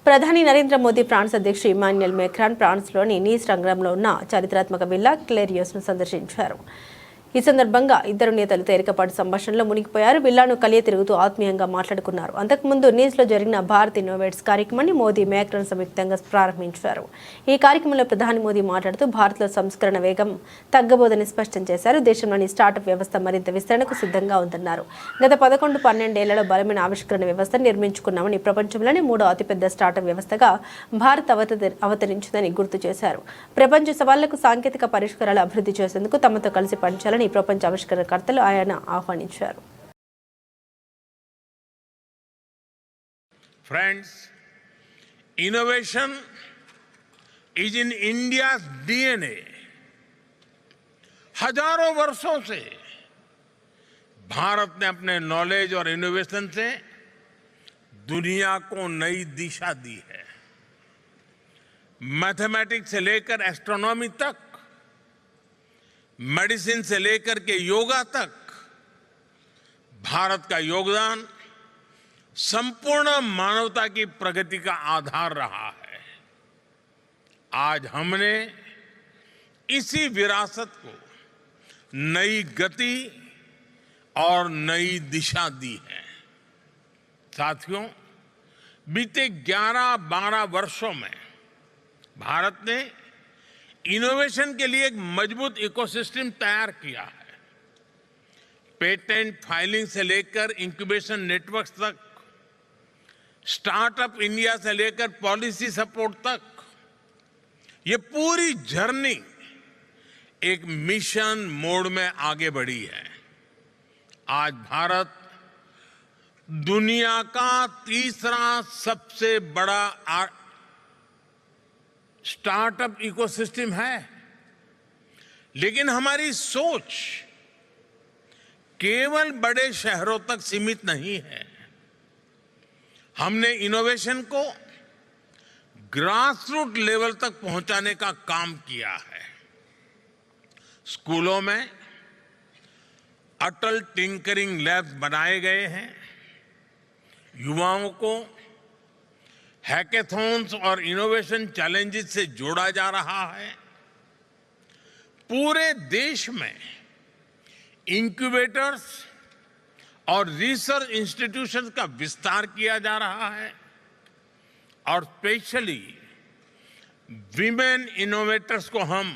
ప్రధాని నరేంద్ర మోదీ ఫ్రాన్స్ అధ్యక్షుడు Emmanuel Macron ఫ్రాన్స్లోని knees నగరంలో ఉన్న చారిత్రాత్మక విల్లా క్లెరియోస్ను సందర్శించారు. ఈ సందర్భంగా ఇద్దరు నేతలు తేలికపాటి సంభాషణలో మునిగిపోయారు. విల్లాను కలియ తిరుగుతూ ఆత్మీయంగా మాట్లాడుకున్నారు. అంతకుముందు నీస్లో జరిగిన భారత్ ఇన్నోవేట్స్ కార్యక్రమాన్ని మోదీ మేక్రాన్ సంయుక్తంగా ప్రారంభించారు. ఈ కార్యక్రమంలో ప్రధాని మోదీ మాట్లాడుతూ భారత్లో సంస్కరణ వేగం తగ్గబోదని స్పష్టం చేశారు. దేశంలోని స్టార్టప్ వ్యవస్థ మరింత విస్తరణకు సిద్ధంగా ఉందన్నారు. గత 11-12 ఏళ్లలో బలమైన ఆవిష్కరణ వ్యవస్థను నిర్మించుకున్నామని, ప్రపంచంలోనే 3వ అతిపెద్ద స్టార్టప్ వ్యవస్థగా భారత్ అవతరించిందని గుర్తు చేశారు. ప్రపంచ సవాళ్లకు సాంకేతిక పరిష్కారాలు అభివృద్ధి చేసేందుకు తమతో కలిసి పనిచేయాలని ప్రపంచ ఆవిష్కరణకర్తలు ఆయన ఆహ్వానించారు. Friends, innovation is in India's DNA. हजारों वर्षों से भारत ने अपने नॉलेज और इनोवेशन से दुनिया को नई दिशा दी है. मैथमेटिक्स से लेकर एस्ट्रोनॉमी तक, मेडिसिन से लेकर के योगा तक भारत का योगदान संपूर्ण मानवता की प्रगति का आधार रहा है. आज हमने इसी विरासत को नई गति और नई दिशा दी है. साथियों, बीते 11-12 वर्षों में भारत ने इनोवेशन के लिए एक मजबूत इकोसिस्टम तैयार किया है. पेटेंट फाइलिंग से लेकर इंक्यूबेशन नेटवर्क्स तक, स्टार्टअप इंडिया से लेकर पॉलिसी सपोर्ट तक, ये पूरी जर्नी एक मिशन मोड में आगे बढ़ी है. आज भारत दुनिया का तीसरा सबसे बड़ा स्टार्टअप इकोसिस्टम है. लेकिन हमारी सोच केवल बड़े शहरों तक सीमित नहीं है. हमने इनोवेशन को ग्रासरूट लेवल तक पहुंचाने का काम किया है. स्कूलों में अटल टिंकरिंग लैब्स बनाए गए हैं. युवाओं को हैकेथॉन्स और इनोवेशन चैलेंजेस से जोड़ा जा रहा है. पूरे देश में इंक्यूबेटर्स और रिसर्च इंस्टीट्यूशंस का विस्तार किया जा रहा है और स्पेशली विमेन इनोवेटर्स को हम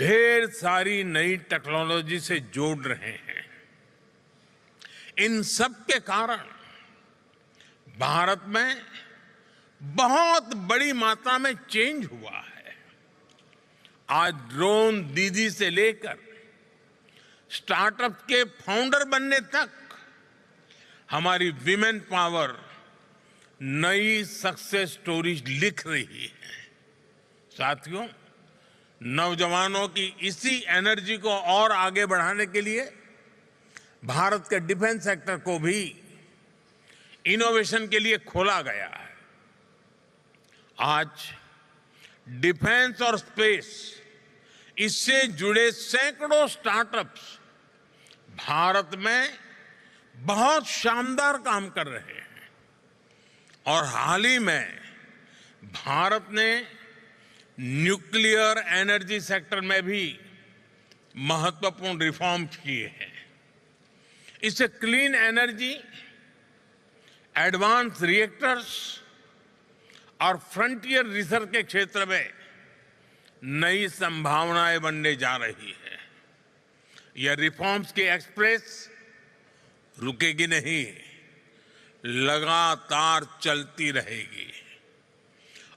ढेर सारी नई टेक्नोलॉजी से जोड़ रहे हैं. इन सब के कारण भारत में बहुत बड़ी मात्रा में चेंज हुआ है. आज ड्रोन दीदी से लेकर स्टार्टअप के फाउंडर बनने तक हमारी विमेन पावर नई सक्सेस स्टोरीज लिख रही है. साथियों, नौजवानों की इसी एनर्जी को और आगे बढ़ाने के लिए भारत के डिफेंस सेक्टर को भी इनोवेशन के लिए खोला गया है. आज डिफेंस और स्पेस, इससे जुड़े सैकड़ों स्टार्टअप्स भारत में बहुत शानदार काम कर रहे हैं. और हाल ही में भारत ने न्यूक्लियर एनर्जी सेक्टर में भी महत्वपूर्ण रिफॉर्म्स किए हैं. इससे क्लीन एनर्जी, एडवांस रिएक्टर्स और फ्रंटियर रिसर्च के क्षेत्र में नई संभावनाएं बनने जा रही है. यह रिफॉर्म्स की एक्सप्रेस रुकेगी नहीं, लगातार चलती रहेगी.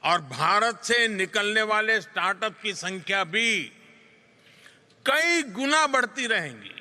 और भारत से निकलने वाले स्टार्टअप की संख्या भी कई गुना बढ़ती रहेंगी.